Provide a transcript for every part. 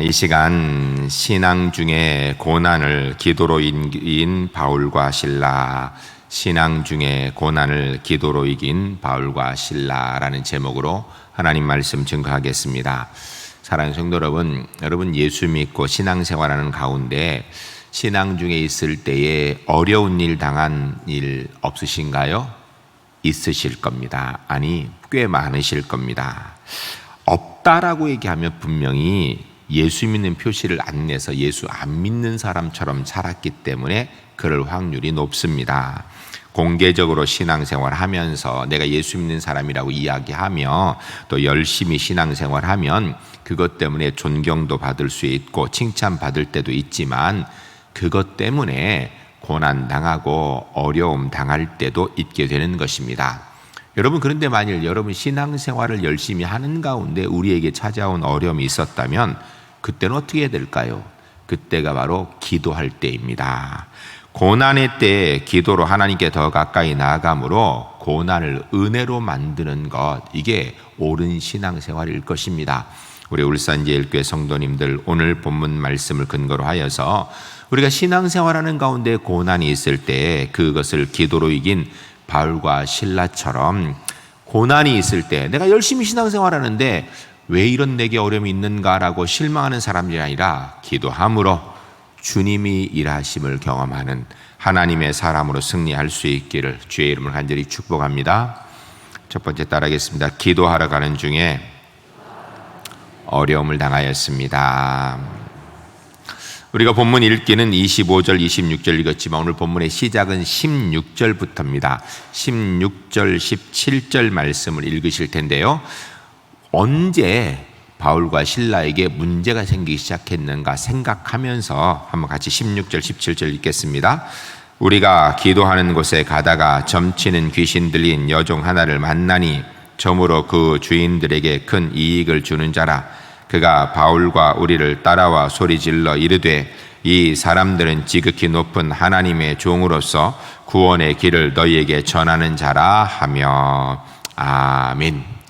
이 시간 신앙 중에 고난을 기도로 이긴 바울과 실라, 신앙 중에 고난을 기도로 이긴 바울과 실라라는 제목으로 하나님 말씀 증거하겠습니다. 사랑하는 성도 여러분 예수 믿고 신앙생활하는 가운데 신앙 중에 있을 때에 어려운 일 당한 일 없으신가요? 있으실 겁니다. 아니, 꽤 많으실 겁니다. 없다라고 얘기하면 분명히 예수 믿는 표시를 안 내서 예수 안 믿는 사람처럼 살았기 때문에 그럴 확률이 높습니다. 공개적으로 신앙생활 하면서 내가 예수 믿는 사람이라고 이야기하며 또 열심히 신앙생활 하면 그것 때문에 존경도 받을 수 있고 칭찬받을 때도 있지만 그것 때문에 고난 당하고 어려움 당할 때도 있게 되는 것입니다. 여러분, 그런데 만일 여러분 신앙생활을 열심히 하는 가운데 우리에게 찾아온 어려움이 있었다면 그때는 어떻게 해야 될까요? 그때가 바로 기도할 때입니다. 고난의 때에 기도로 하나님께 더 가까이 나아감으로 고난을 은혜로 만드는 것, 이게 옳은 신앙생활일 것입니다. 우리 울산제일교회 성도님들, 오늘 본문 말씀을 근거로 하여서 우리가 신앙생활하는 가운데 고난이 있을 때 그것을 기도로 이긴 바울과 실라처럼 고난이 있을 때 내가 열심히 신앙생활하는데 왜 이런 내게 어려움이 있는가라고 실망하는 사람들이 아니라 기도함으로 주님이 일하심을 경험하는 하나님의 사람으로 승리할 수 있기를 주의 이름을 간절히 축복합니다. 첫 번째 따라하겠습니다. 기도하러 가는 중에 어려움을 당하였습니다. 우리가 본문 읽기는 25절, 26절 읽었지만 오늘 본문의 시작은 16절부터입니다. 16절, 17절 말씀을 읽으실 텐데요. 언제 바울과 실라에게 문제가 생기기 시작했는가 생각하면서 한번 같이 16절, 17절 읽겠습니다. 우리가 기도하는 곳에 가다가 점치는 귀신 들린 여종 하나를 만나니 점으로 그 주인들에게 큰 이익을 주는 자라. 그가 바울과 우리를 따라와 소리질러 이르되 이 사람들은 지극히 높은 하나님의 종으로서 구원의 길을 너희에게 전하는 자라 하며. 아멘.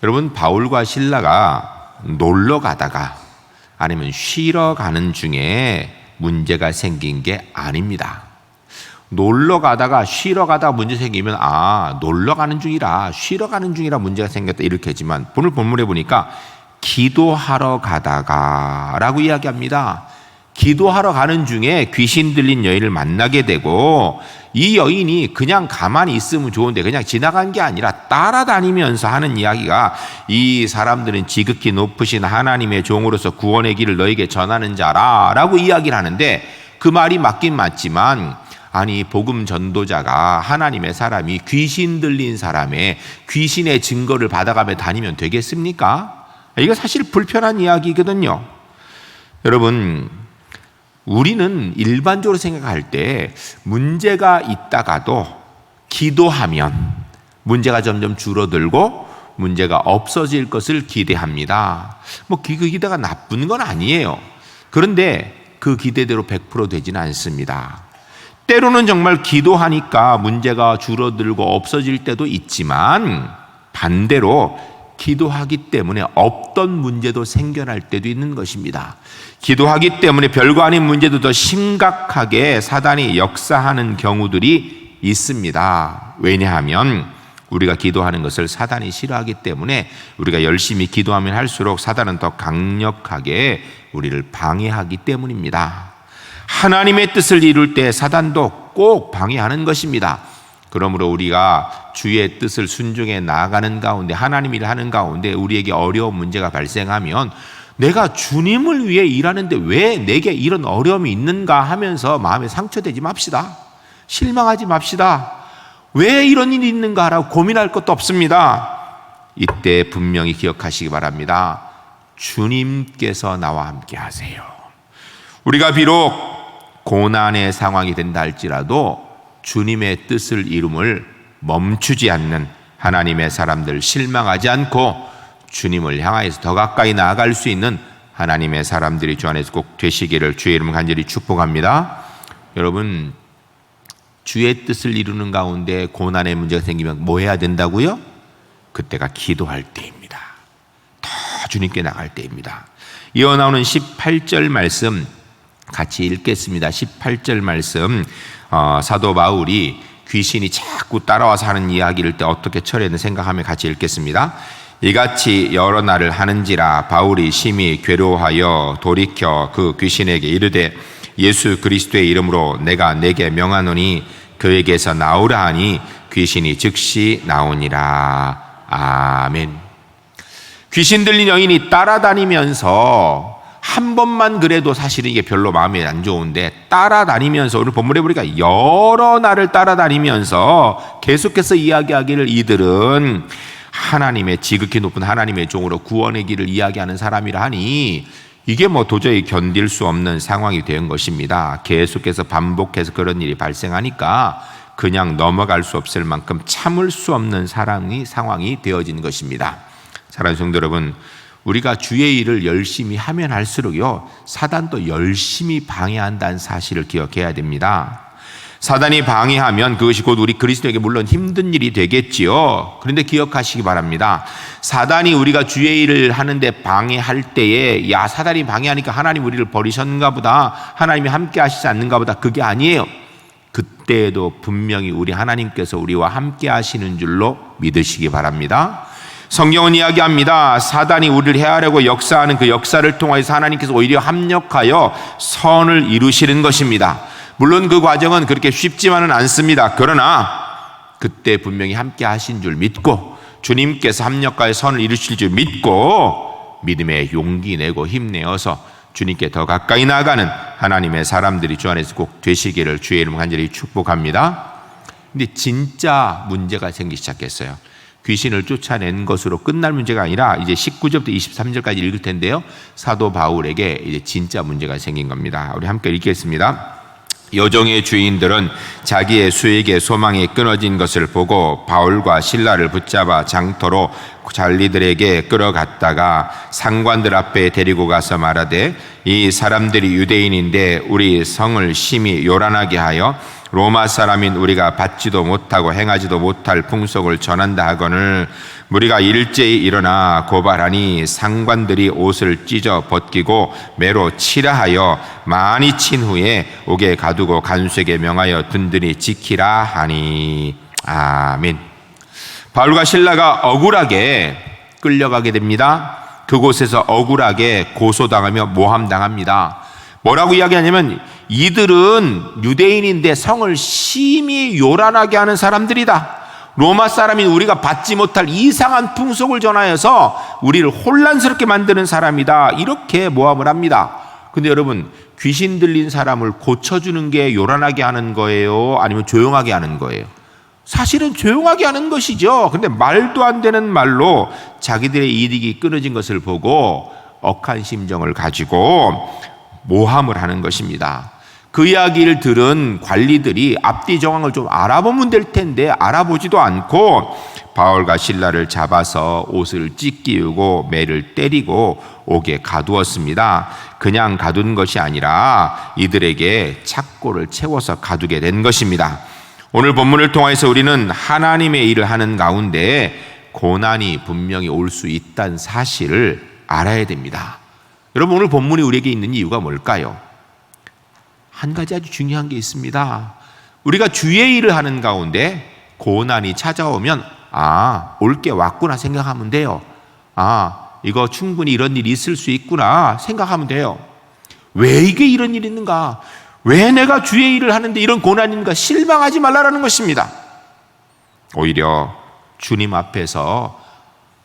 여러분, 바울과 실라가 놀러 가다가 아니면 쉬러 가는 중에 문제가 생긴 게 아닙니다. 놀러 가다가 쉬러 가다가 문제 생기면 놀러 가는 중이라 쉬러 가는 중이라 문제가 생겼다 이렇게 하지만 오늘 본문에 보니까 기도하러 가다가 라고 이야기합니다. 기도하러 가는 중에 귀신 들린 여인을 만나게 되고 이 여인이 그냥 가만히 있으면 좋은데 그냥 지나간 게 아니라 따라다니면서 하는 이야기가 이 사람들은 지극히 높으신 하나님의 종으로서 구원의 길을 너에게 전하는 자라 라고 이야기를 하는데 그 말이 맞긴 맞지만 아니, 복음 전도자가 하나님의 사람이 귀신 들린 사람의 귀신의 증거를 받아가며 다니면 되겠습니까? 이거 사실 불편한 이야기거든요. 여러분, 우리는 일반적으로 생각할 때 문제가 있다가도 기도하면 문제가 점점 줄어들고 문제가 없어질 것을 기대합니다. 그 기대가 나쁜 건 아니에요. 그런데 그 기대대로 100% 되지는 않습니다. 때로는 정말 기도하니까 문제가 줄어들고 없어질 때도 있지만 반대로 기도하기 때문에 없던 문제도 생겨날 때도 있는 것입니다. 기도하기 때문에 별거 아닌 문제도 더 심각하게 사단이 역사하는 경우들이 있습니다. 왜냐하면 우리가 기도하는 것을 사단이 싫어하기 때문에 우리가 열심히 기도하면 할수록 사단은 더 강력하게 우리를 방해하기 때문입니다. 하나님의 뜻을 이룰 때 사단도 꼭 방해하는 것입니다. 그러므로 우리가 주의 뜻을 순종해 나아가는 가운데 하나님 일을 하는 가운데 우리에게 어려운 문제가 발생하면 내가 주님을 위해 일하는데 왜 내게 이런 어려움이 있는가 하면서 마음에 상처되지 맙시다. 실망하지 맙시다. 왜 이런 일이 있는가라고 고민할 것도 없습니다. 이때 분명히 기억하시기 바랍니다. 주님께서 나와 함께 하세요. 우리가 비록 고난의 상황이 된다 할지라도 주님의 뜻을 이룸을 멈추지 않는 하나님의 사람들, 실망하지 않고 주님을 향하여서 더 가까이 나아갈 수 있는 하나님의 사람들이 주 안에서 꼭 되시기를 주의 이름을 간절히 축복합니다. 여러분, 주의 뜻을 이루는 가운데 고난의 문제가 생기면 뭐 해야 된다고요? 그때가 기도할 때입니다. 더 주님께 나갈 때입니다. 이어 나오는 18절 말씀 같이 읽겠습니다. 18절 말씀, 사도 바울이 귀신이 자꾸 따라와서 하는 이야기를 때 어떻게 처리했는지 생각하며 같이 읽겠습니다. 이같이 여러 날을 하는지라 바울이 심히 괴로워하여 돌이켜 그 귀신에게 이르되 예수 그리스도의 이름으로 내가 내게 명하노니 그에게서 나오라 하니 귀신이 즉시 나오니라. 아멘. 귀신 들린 여인이 따라다니면서 한 번만 그래도 사실은 이게 별로 마음에 안 좋은데 따라다니면서 오늘 본문에 보니까 여러 날을 따라다니면서 계속해서 이야기하기를 이들은 하나님의 지극히 높은 하나님의 종으로 구원의 길을 이야기하는 사람이라 하니 이게 뭐 도저히 견딜 수 없는 상황이 된 것입니다. 계속해서 반복해서 그런 일이 발생하니까 그냥 넘어갈 수 없을 만큼 참을 수 없는 상황이 되어진 것입니다. 사랑하는 성도 여러분, 우리가 주의 일을 열심히 하면 할수록요, 사단도 열심히 방해한다는 사실을 기억해야 됩니다. 사단이 방해하면 그것이 곧 우리 그리스도에게 물론 힘든 일이 되겠지요. 그런데 기억하시기 바랍니다. 사단이 우리가 주의 일을 하는데 방해할 때에 야, 사단이 방해하니까 하나님 우리를 버리셨는가 보다, 하나님이 함께 하시지 않는가 보다, 그게 아니에요. 그때에도 분명히 우리 하나님께서 우리와 함께 하시는 줄로 믿으시기 바랍니다. 성경은 이야기합니다. 사단이 우리를 해하려고 역사하는 그 역사를 통해서 하나님께서 오히려 합력하여 선을 이루시는 것입니다. 물론 그 과정은 그렇게 쉽지만은 않습니다. 그러나 그때 분명히 함께 하신 줄 믿고 주님께서 합력하여 선을 이루실 줄 믿고 믿음의 용기 내고 힘내어서 주님께 더 가까이 나아가는 하나님의 사람들이 주 안에서 꼭 되시기를 주의 이름으로 간절히 축복합니다. 근데 진짜 문제가 생기기 시작했어요. 귀신을 쫓아낸 것으로 끝날 문제가 아니라 이제 19절부터 23절까지 읽을 텐데요, 사도 바울에게 이제 진짜 문제가 생긴 겁니다. 우리 함께 읽겠습니다. 여종의 주인들은 자기의 수익의 소망이 끊어진 것을 보고 바울과 실라를 붙잡아 장터로 관리들에게 끌어갔다가 상관들 앞에 데리고 가서 말하되 이 사람들이 유대인인데 우리 성을 심히 요란하게 하여 로마 사람인 우리가 받지도 못하고 행하지도 못할 풍속을 전한다 하거늘 우리가 일제히 일어나 고발하니 상관들이 옷을 찢어 벗기고 매로 치라 하여 많이 친 후에 옥에 가두고 간수에게 명하여 든든히 지키라 하니. 아멘. 바울과 실라가 억울하게 끌려가게 됩니다. 그곳에서 억울하게 고소당하며 모함당합니다. 뭐라고 이야기하냐면 이들은 유대인인데 성을 심히 요란하게 하는 사람들이다. 로마 사람인 우리가 받지 못할 이상한 풍속을 전하여서 우리를 혼란스럽게 만드는 사람이다. 이렇게 모함을 합니다. 근데 여러분, 귀신 들린 사람을 고쳐주는 게 요란하게 하는 거예요? 아니면 조용하게 하는 거예요? 사실은 조용하게 하는 것이죠. 근데 말도 안 되는 말로 자기들의 이익이 끊어진 것을 보고 억한 심정을 가지고 모함을 하는 것입니다. 그 이야기를 들은 관리들이 앞뒤 정황을 좀 알아보면 될 텐데 알아보지도 않고 바울과 실라를 잡아서 옷을 찢기우고 매를 때리고 옥에 가두었습니다. 그냥 가둔 것이 아니라 이들에게 착고를 채워서 가두게 된 것입니다. 오늘 본문을 통해서 우리는 하나님의 일을 하는 가운데 고난이 분명히 올 수 있다는 사실을 알아야 됩니다. 여러분, 오늘 본문이 우리에게 있는 이유가 뭘까요? 한 가지 아주 중요한 게 있습니다. 우리가 주의 일을 하는 가운데 고난이 찾아오면 올 게 왔구나 생각하면 돼요. 이거 충분히 이런 일이 있을 수 있구나 생각하면 돼요. 왜 이게 이런 일이 있는가? 왜 내가 주의 일을 하는데 이런 고난이 있는가? 실망하지 말라라는 것입니다. 오히려 주님 앞에서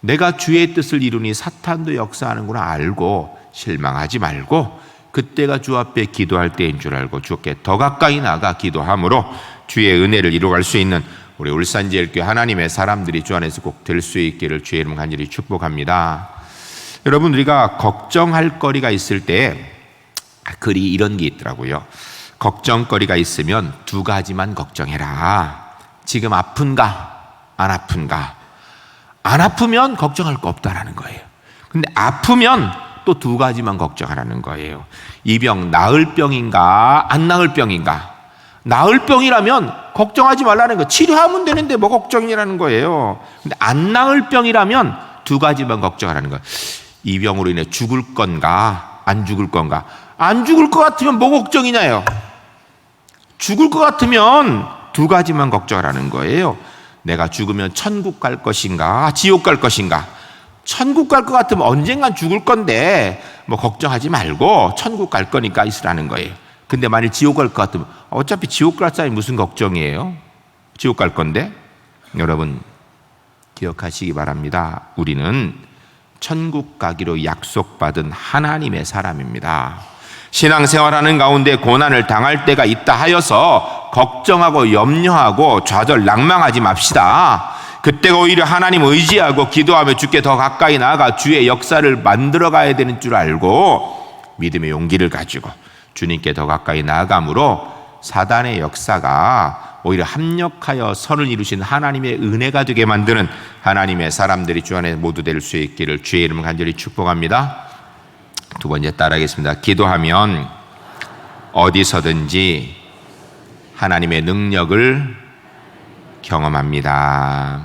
내가 주의 뜻을 이루니 사탄도 역사하는구나 알고 실망하지 말고 그때가 주 앞에 기도할 때인 줄 알고 주께 더 가까이 나가 기도함으로 주의 은혜를 이루어갈 수 있는 우리 울산제일교회 하나님의 사람들이 주 안에서 꼭 될 수 있기를 주의 이름 간절히 축복합니다. 여러분, 우리가 걱정할 거리가 있을 때 글이 이런 게 있더라고요. 걱정거리가 있으면 두 가지만 걱정해라. 지금 아픈가? 안 아픈가? 안 아프면 걱정할 거 없다라는 거예요. 근데 아프면 또 두 가지만 걱정하라는 거예요. 이 병 나을 병인가? 안 나을 병인가? 나을 병이라면 걱정하지 말라는 거. 치료하면 되는데 뭐 걱정이라는 거예요. 근데 안 나을 병이라면 두 가지만 걱정하라는 거예요. 이 병으로 인해 죽을 건가 안 죽을 건가? 안 죽을 것 같으면 뭐 걱정이냐요. 죽을 것 같으면 두 가지만 걱정하라는 거예요. 내가 죽으면 천국 갈 것인가 지옥 갈 것인가. 천국 갈 것 같으면 언젠간 죽을 건데 뭐 걱정하지 말고 천국 갈 거니까 있으라는 거예요. 근데 만일 지옥 갈 것 같으면 어차피 지옥 갈 사람이 무슨 걱정이에요? 지옥 갈 건데. 여러분 기억하시기 바랍니다. 우리는 천국 가기로 약속받은 하나님의 사람입니다. 신앙생활하는 가운데 고난을 당할 때가 있다 하여서 걱정하고 염려하고 좌절 낭망하지 맙시다. 그때가 오히려 하나님 의지하고 기도하며 주께 더 가까이 나아가 주의 역사를 만들어 가야 되는 줄 알고 믿음의 용기를 가지고 주님께 더 가까이 나아감으로 사단의 역사가 오히려 합력하여 선을 이루신 하나님의 은혜가 되게 만드는 하나님의 사람들이 주 안에 모두 될 수 있기를 주의 이름을 간절히 축복합니다. 두 번째 따라하겠습니다. 기도하면 어디서든지 하나님의 능력을 경험합니다.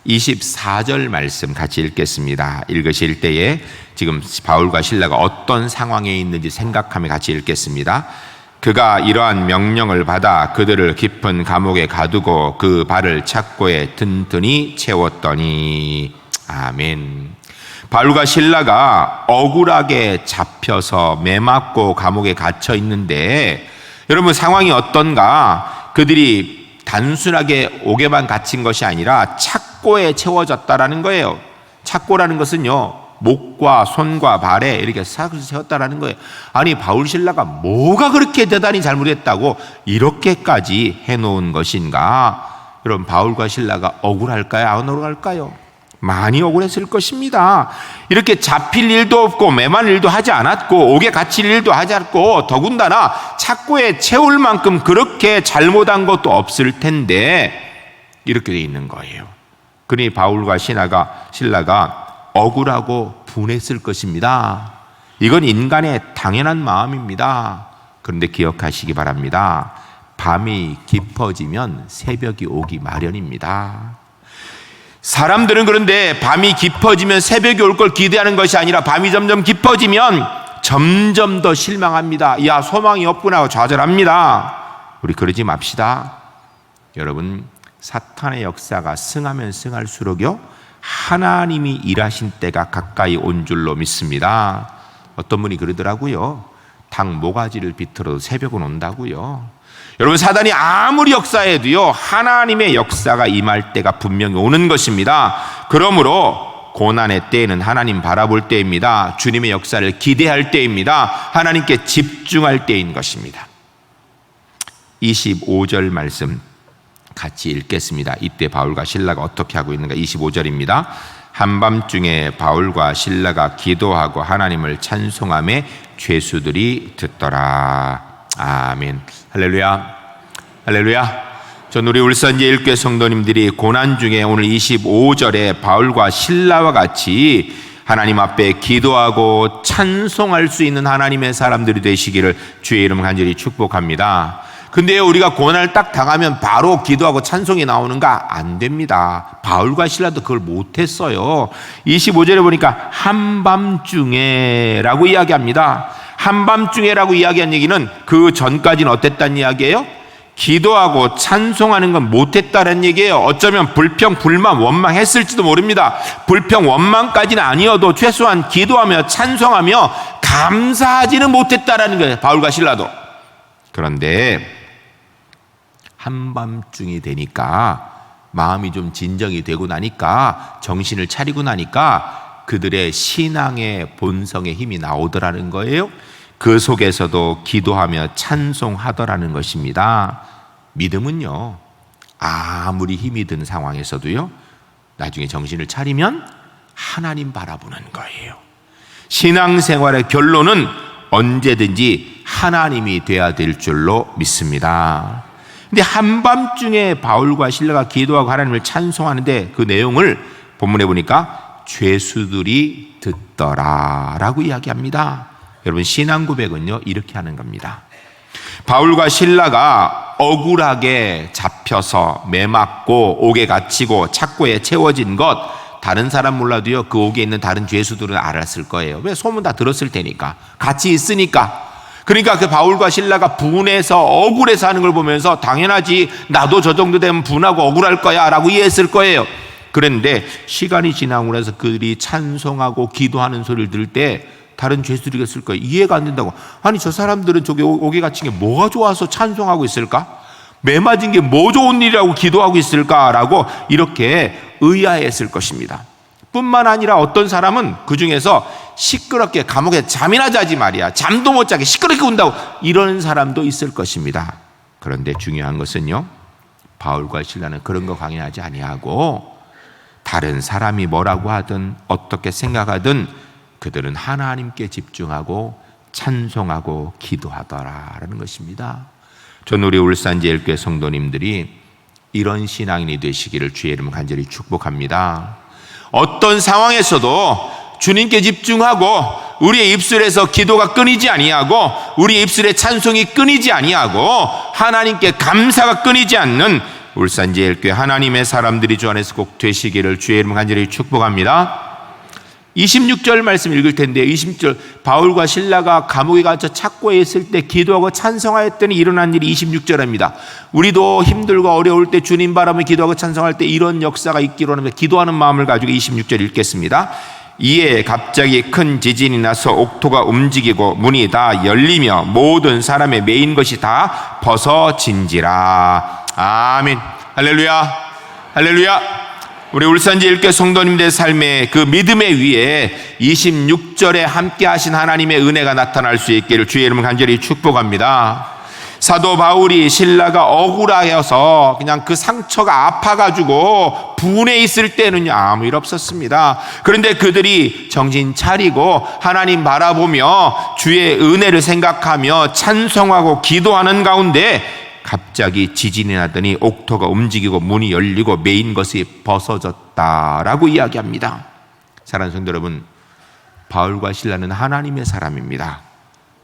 24절 말씀 같이 읽겠습니다. 읽으실 때에 지금 바울과 실라가 어떤 상황에 있는지 생각하며 같이 읽겠습니다. 그가 이러한 명령을 받아 그들을 깊은 감옥에 가두고 그 발을 착고에 든든히 채웠더니. 아멘. 바울과 실라가 억울하게 잡혀서 매맞고 감옥에 갇혀 있는데 여러분 상황이 어떤가? 그들이 단순하게 옥에만 갇힌 것이 아니라 착고에 채워졌다라는 거예요. 착고라는 것은요, 목과 손과 발에 이렇게 싹 채웠다라는 거예요. 아니 바울 신라가 뭐가 그렇게 대단히 잘못했다고 이렇게까지 해놓은 것인가? 여러분 바울과 신라가 억울할까요? 안 억울할까요? 많이 억울했을 것입니다. 이렇게 잡힐 일도 없고 매만 일도 하지 않았고 옥에 갇힐 일도 하지 않았고 더군다나 착고에 채울 만큼 그렇게 잘못한 것도 없을 텐데 이렇게 돼 있는 거예요. 그러니 바울과 신라가 억울하고 분했을 것입니다. 이건 인간의 당연한 마음입니다. 그런데 기억하시기 바랍니다. 밤이 깊어지면 새벽이 오기 마련입니다. 사람들은 그런데 밤이 깊어지면 새벽이 올 걸 기대하는 것이 아니라 밤이 점점 깊어지면 점점 더 실망합니다. 야, 소망이 없구나 하고 좌절합니다. 우리 그러지 맙시다. 여러분 사탄의 역사가 승하면 승할수록요 하나님이 일하신 때가 가까이 온 줄로 믿습니다. 어떤 분이 그러더라고요. 닭 모가지를 비틀어도 새벽은 온다고요. 여러분 사단이 아무리 역사해도요 하나님의 역사가 임할 때가 분명히 오는 것입니다. 그러므로 고난의 때에는 하나님 바라볼 때입니다. 주님의 역사를 기대할 때입니다. 하나님께 집중할 때인 것입니다. 25절 말씀 같이 읽겠습니다. 이때 바울과 실라가 어떻게 하고 있는가? 25절입니다. 한밤중에 바울과 실라가 기도하고 하나님을 찬송하며 죄수들이 듣더라. 아멘. 할렐루야. 할렐루야. 전 우리 울산 제1교회 성도님들이 고난 중에 오늘 25절에 바울과 실라와 같이 하나님 앞에 기도하고 찬송할 수 있는 하나님의 사람들이 되시기를 주의 이름 간절히 축복합니다. 근데요 우리가 고난을 딱 당하면 바로 기도하고 찬송이 나오는가? 안 됩니다. 바울과 실라도 그걸 못했어요. 25절에 보니까 한밤중에 라고 이야기합니다. 한밤중에라고 이야기한 얘기는 그 전까지는 어땠다는 이야기예요? 기도하고 찬송하는 건 못했다는 얘기예요. 어쩌면 불평, 불만, 원망했을지도 모릅니다. 불평, 원망까지는 아니어도 최소한 기도하며 찬송하며 감사하지는 못했다라는 거예요. 바울과 실라도. 그런데 한밤중이 되니까 마음이 좀 진정이 되고 나니까 정신을 차리고 나니까 그들의 신앙의 본성의 힘이 나오더라는 거예요. 그 속에서도 기도하며 찬송하더라는 것입니다. 믿음은요 아무리 힘이 든 상황에서도요 나중에 정신을 차리면 하나님 바라보는 거예요. 신앙생활의 결론은 언제든지 하나님이 돼야 될 줄로 믿습니다. 근데 한밤중에 바울과 실라가 기도하고 하나님을 찬송하는데 그 내용을 본문에 보니까 죄수들이 듣더라라고 이야기합니다. 여러분 신앙 고백은요 이렇게 하는 겁니다. 바울과 실라가 억울하게 잡혀서 매맞고 옥에 갇히고 착고에 채워진 것 다른 사람 몰라도요, 그 옥에 있는 다른 죄수들은 알았을 거예요. 왜? 소문 다 들었을 테니까. 같이 있으니까. 그러니까 그 바울과 실라가 분해서 억울해서 하는 걸 보면서 당연하지, 나도 저 정도 되면 분하고 억울할 거야 라고 이해했을 거예요. 그런데 시간이 지나고 나서 그들이 찬송하고 기도하는 소리를 들을 때 다른 죄수들이 있을 거예요. 이해가 안 된다고. 아니, 저 사람들은 저기 옥에 갇힌 게 뭐가 좋아서 찬송하고 있을까? 매 맞은 게 뭐 좋은 일이라고 기도하고 있을까라고 이렇게 의아했을 것입니다. 뿐만 아니라 어떤 사람은 그 중에서 시끄럽게 감옥에 잠이나 자지 말이야, 잠도 못 자게 시끄럽게 운다고, 이런 사람도 있을 것입니다. 그런데 중요한 것은요, 바울과 실라는 그런 거 강요하지 아니하고 다른 사람이 뭐라고 하든 어떻게 생각하든 그들은 하나님께 집중하고 찬송하고 기도하더라라는 것입니다. 전 우리 울산제일교회 성도님들이 이런 신앙인이 되시기를 주의 이름으로 간절히 축복합니다. 어떤 상황에서도 주님께 집중하고 우리의 입술에서 기도가 끊이지 아니하고 우리의 입술에 찬송이 끊이지 아니하고 하나님께 감사가 끊이지 않는 울산제일교회 하나님의 사람들이 주 안에서 꼭 되시기를 주의 이름으로 간절히 축복합니다. 26절 말씀 읽을 텐데, 26절 바울과 실라가 감옥에 갇혀 착고에 있을 때 기도하고 찬송하였더니 일어난 일이 26절입니다. 우리도 힘들고 어려울 때 주님 바라며 기도하고 찬송할 때 이런 역사가 있기로 합니다. 기도하는 마음을 가지고 26절 읽겠습니다. 이에 갑자기 큰 지진이 나서 옥토가 움직이고 문이 다 열리며 모든 사람의 매인 것이 다 벗어진지라. 아멘. 할렐루야. 할렐루야. 우리 울산제일교회 성도님들의 삶의 그 믿음의 위에 26절에 함께 하신 하나님의 은혜가 나타날 수 있기를 주의 이름을 간절히 축복합니다. 사도 바울이 신라가 억울하여서 그냥 그 상처가 아파가지고 분해 있을 때는요, 아무 일 없었습니다. 그런데 그들이 정신 차리고 하나님 바라보며 주의 은혜를 생각하며 찬송하고 기도하는 가운데 갑자기 지진이 나더니 옥토가 움직이고 문이 열리고 매인 것이 벗어졌다라고 이야기합니다. 사랑하는 성도 여러분, 바울과 실라는 하나님의 사람입니다.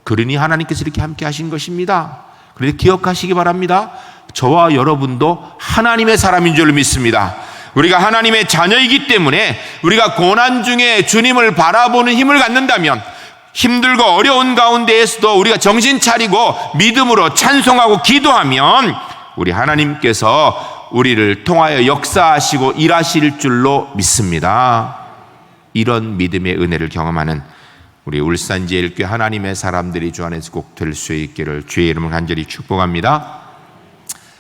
그러니 하나님께서 이렇게 함께 하신 것입니다. 그런데 기억하시기 바랍니다. 저와 여러분도 하나님의 사람인 줄 믿습니다. 우리가 하나님의 자녀이기 때문에 우리가 고난 중에 주님을 바라보는 힘을 갖는다면, 힘들고 어려운 가운데에서도 우리가 정신 차리고 믿음으로 찬송하고 기도하면 우리 하나님께서 우리를 통하여 역사하시고 일하실 줄로 믿습니다. 이런 믿음의 은혜를 경험하는 우리 울산제일교회 하나님의 사람들이 주 안에서 꼭 될 수 있기를 주의 이름을 간절히 축복합니다.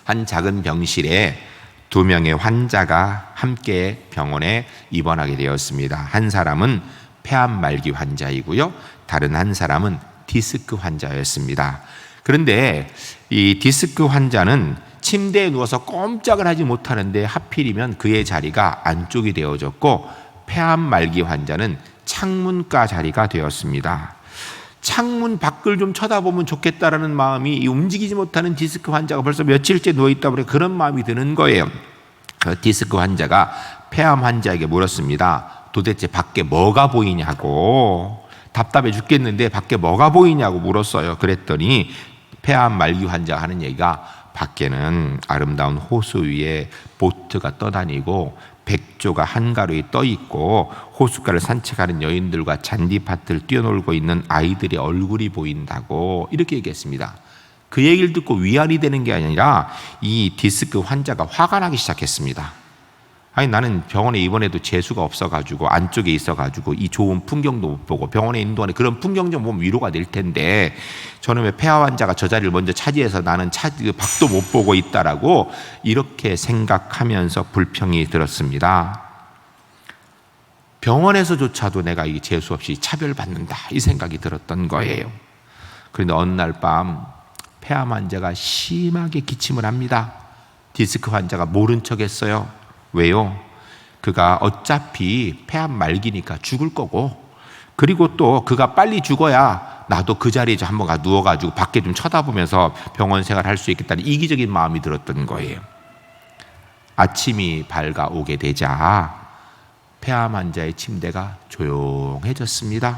한 작은 병실에 2명의 환자가 함께 병원에 입원하게 되었습니다. 한 사람은 폐암 말기 환자이고요, 다른 한 사람은 디스크 환자였습니다. 그런데 이 디스크 환자는 침대에 누워서 꼼짝을 하지 못하는데 하필이면 그의 자리가 안쪽이 되어졌고, 폐암 말기 환자는 창문가 자리가 되었습니다. 창문 밖을 좀 쳐다보면 좋겠다라는 마음이 움직이지 못하는 디스크 환자가 벌써 며칠째 누워있다 보니 그런 마음이 드는 거예요. 그 디스크 환자가 폐암 환자에게 물었습니다. 도대체 밖에 뭐가 보이냐고. 답답해 죽겠는데 밖에 뭐가 보이냐고 물었어요. 그랬더니 폐암 말기 환자가 하는 얘기가, 밖에는 아름다운 호수 위에 보트가 떠다니고 백조가 한가로이 떠있고 호숫가를 산책하는 여인들과 잔디밭을 뛰어놀고 있는 아이들의 얼굴이 보인다고, 이렇게 얘기했습니다. 그 얘기를 듣고 위안이 되는 게 아니라 이 디스크 환자가 화가 나기 시작했습니다. 아니, 나는 병원에 입원해도 재수가 없어가지고 안쪽에 있어가지고 이 좋은 풍경도 못 보고, 병원에 있는 동안에 그런 풍경 좀 보면 위로가 될 텐데 저는 왜 폐암 환자가 저 자리를 먼저 차지해서 나는 밖도 못 보고 있다라고 이렇게 생각하면서 불평이 들었습니다. 병원에서조차도 내가 이 재수 없이 차별받는다, 이 생각이 들었던 거예요. 그런데 어느 날 밤 폐암 환자가 심하게 기침을 합니다. 디스크 환자가 모른 척 했어요. 왜요? 그가 어차피 폐암 말기니까 죽을 거고, 그리고 또 그가 빨리 죽어야 나도 그 자리에 한번 누워가지고 밖에 좀 쳐다보면서 병원 생활할 수 있겠다는 이기적인 마음이 들었던 거예요. 아침이 밝아오게 되자 폐암 환자의 침대가 조용해졌습니다.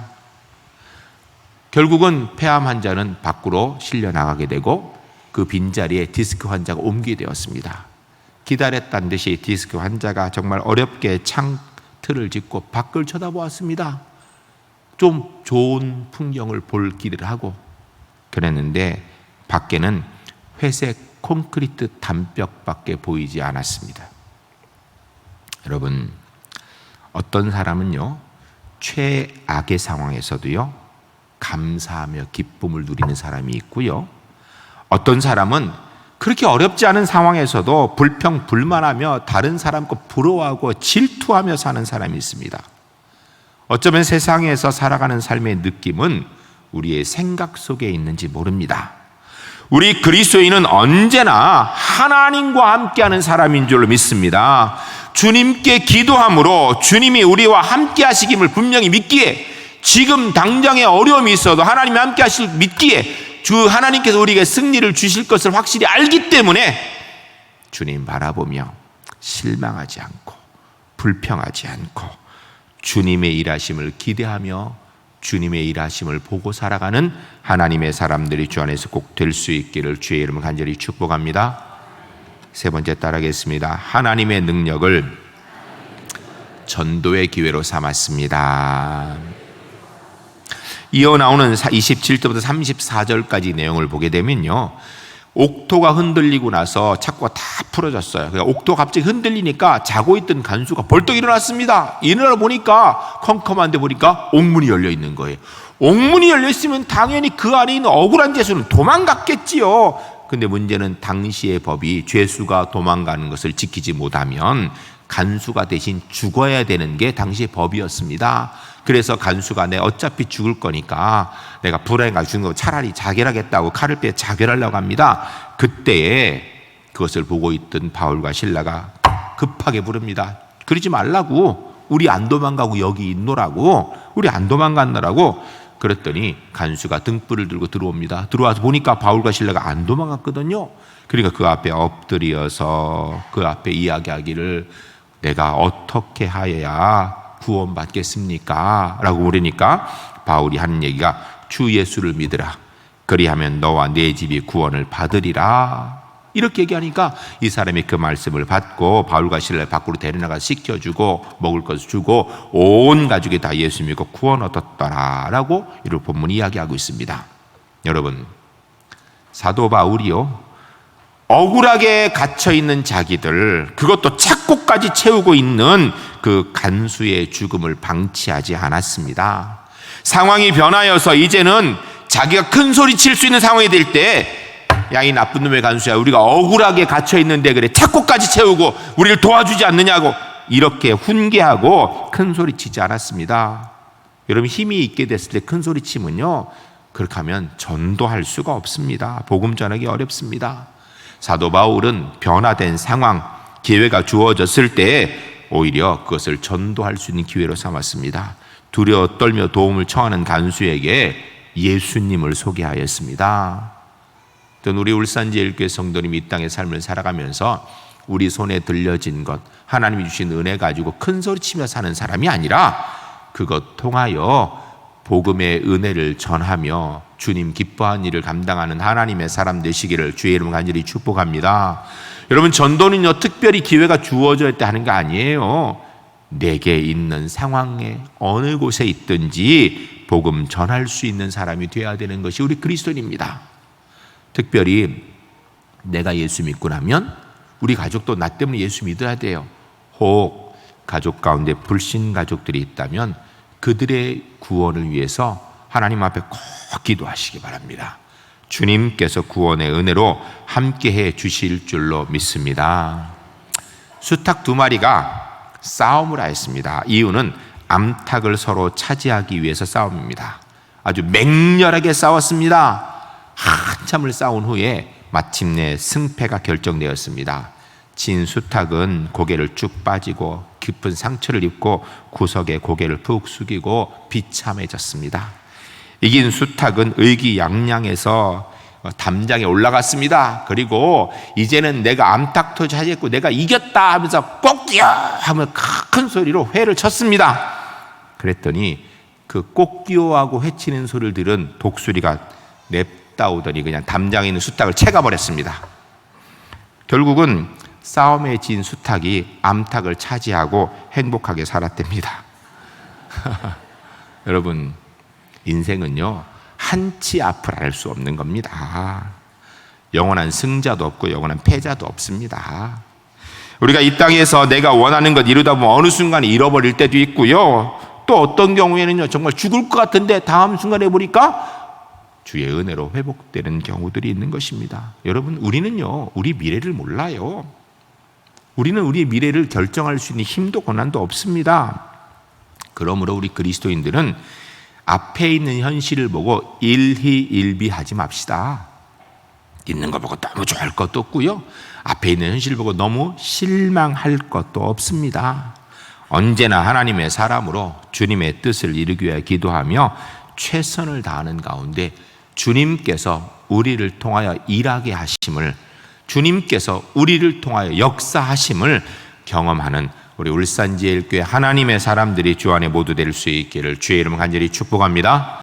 결국은 폐암 환자는 밖으로 실려 나가게 되고 그 빈자리에 디스크 환자가 옮기게 되었습니다. 기다렸다는 듯이 디스크 환자가 정말 어렵게 틀을 짓고 밖을 쳐다보았습니다. 좀 좋은 풍경을 볼 기대를 하고 그랬는데 밖에는 회색 콘크리트 담벽밖에 보이지 않았습니다. 여러분, 어떤 사람은요, 최악의 상황에서도요, 감사하며 기쁨을 누리는 사람이 있고요, 어떤 사람은 그렇게 어렵지 않은 상황에서도 불평불만하며 다른 사람 거 부러워하고 질투하며 사는 사람이 있습니다. 어쩌면 세상에서 살아가는 삶의 느낌은 우리의 생각 속에 있는지 모릅니다. 우리 그리스도인은 언제나 하나님과 함께하는 사람인 줄로 믿습니다. 주님께 기도함으로 주님이 우리와 함께 하시김을 분명히 믿기에, 지금 당장의 어려움이 있어도 하나님이 함께 하실 믿기에 주 하나님께서 우리에게 승리를 주실 것을 확실히 알기 때문에 주님 바라보며 실망하지 않고 불평하지 않고 주님의 일하심을 기대하며 주님의 일하심을 보고 살아가는 하나님의 사람들이 주 안에서 꼭 될 수 있기를 주의 이름으로 간절히 축복합니다. 세 번째 따라하겠습니다. 하나님의 능력을 전도의 기회로 삼았습니다. 이어 나오는 27절부터 34절까지 내용을 보게 되면요, 옥토가 흔들리고 나서 착고가 다 풀어졌어요. 그러니까 옥토가 갑자기 흔들리니까 자고 있던 간수가 벌떡 일어났습니다. 일어나 보니까 컴컴한 데 보니까 옥문이 열려 있는 거예요. 옥문이 열려 있으면 당연히 그 안에 있는 억울한 죄수는 도망갔겠지요. 근데 문제는 당시의 법이 죄수가 도망가는 것을 지키지 못하면 간수가 대신 죽어야 되는 게 당시의 법이었습니다. 그래서 간수가 내 어차피 죽을 거니까 내가 불행하게 죽는 거 차라리 자결하겠다고 칼을 빼 자결하려고 합니다. 그때에 그것을 보고 있던 바울과 실라가 급하게 부릅니다. 그러지 말라고, 우리 안 도망가고 여기 있노라고, 우리 안 도망간다라고. 그랬더니 간수가 등불을 들고 들어옵니다. 들어와서 보니까 바울과 실라가 안 도망갔거든요. 그러니까 그 앞에 엎드려서 그 앞에 이야기하기를, 내가 어떻게 하여야 구원받겠습니까? 라고 물으니까 바울이 하는 얘기가, 주 예수를 믿으라. 그리하면 너와 네 집이 구원을 받으리라. 이렇게 얘기하니까 이 사람이 그 말씀을 받고 바울과 실라를 밖으로 데려나가 씻겨주고 먹을 것을 주고 온 가족이 다 예수 믿고 구원 얻었더라 라고 이를 본문이 이야기하고 있습니다. 여러분, 사도 바울이요, 억울하게 갇혀있는 자기들, 그것도 착고까지 채우고 있는 그 간수의 죽음을 방치하지 않았습니다. 상황이 변하여서 이제는 자기가 큰 소리 칠 수 있는 상황이 될 때, 야, 이 나쁜 놈의 간수야, 우리가 억울하게 갇혀있는데 그래 착고까지 채우고 우리를 도와주지 않느냐고 이렇게 훈계하고 큰 소리 치지 않았습니다. 여러분, 힘이 있게 됐을 때 큰 소리 치면요, 그렇게 하면 전도할 수가 없습니다. 복음 전하기 어렵습니다. 사도 바울은 변화된 상황, 기회가 주어졌을 때 오히려 그것을 전도할 수 있는 기회로 삼았습니다. 두려워 떨며 도움을 청하는 간수에게 예수님을 소개하였습니다. 우리 울산제일교회 성도님이 이 땅의 삶을 살아가면서 우리 손에 들려진 것, 하나님이 주신 은혜 가지고 큰 소리치며 사는 사람이 아니라 그것 통하여 복음의 은혜를 전하며 주님 기뻐한 일을 감당하는 하나님의 사람 되시기를 주의 이름으로 간절히 축복합니다. 여러분, 전도는요, 특별히 기회가 주어질 때 하는 게 아니에요. 내게 있는 상황에 어느 곳에 있든지 복음 전할 수 있는 사람이 되어야 되는 것이 우리 그리스도인입니다. 특별히 내가 예수 믿고 나면 우리 가족도 나 때문에 예수 믿어야 돼요. 혹 가족 가운데 불신 가족들이 있다면 그들의 구원을 위해서 하나님 앞에 꼭 기도하시기 바랍니다. 주님께서 구원의 은혜로 함께해 주실 줄로 믿습니다. 수탉 두 마리가 싸움을 하였습니다. 이유는 암탉을 서로 차지하기 위해서 싸움입니다. 아주 맹렬하게 싸웠습니다. 한참을 싸운 후에 마침내 승패가 결정되었습니다. 진 수탉은 고개를 쭉 빠지고 깊은 상처를 입고 구석에 고개를 푹 숙이고 비참해졌습니다. 이긴 수탉은 의기양양해서 담장에 올라갔습니다. 그리고 이제는 내가 암탉도 차지했고 내가 이겼다 하면서 꼭기요 하며 큰 소리로 회를 쳤습니다. 그랬더니 그 꼭기요하고 회치는 소리를 들은 독수리가 냅다 오더니 그냥 담장에 있는 수탉을 채가버렸습니다. 결국은 싸움에 진 수탉이 암탉을 차지하고 행복하게 살았답니다. 여러분, 인생은요, 한치 앞을 알 수 없는 겁니다. 영원한 승자도 없고 영원한 패자도 없습니다. 우리가 이 땅에서 내가 원하는 것 이루다 보면 어느 순간에 잃어버릴 때도 있고요, 또 어떤 경우에는요, 정말 죽을 것 같은데 다음 순간에 보니까 주의 은혜로 회복되는 경우들이 있는 것입니다. 여러분, 우리는요, 우리 미래를 몰라요. 우리는 우리의 미래를 결정할 수 있는 힘도 권한도 없습니다. 그러므로 우리 그리스도인들은 앞에 있는 현실을 보고 일희일비하지 맙시다. 있는 거 보고 너무 좋아할 것도 없고요, 앞에 있는 현실을 보고 너무 실망할 것도 없습니다. 언제나 하나님의 사람으로 주님의 뜻을 이루기 위해 기도하며 최선을 다하는 가운데 주님께서 우리를 통하여 일하게 하심을, 주님께서 우리를 통하여 역사하심을 경험하는 우리 울산제일교회 하나님의 사람들이 주 안에 모두 될 수 있기를 주의 이름 간절히 축복합니다.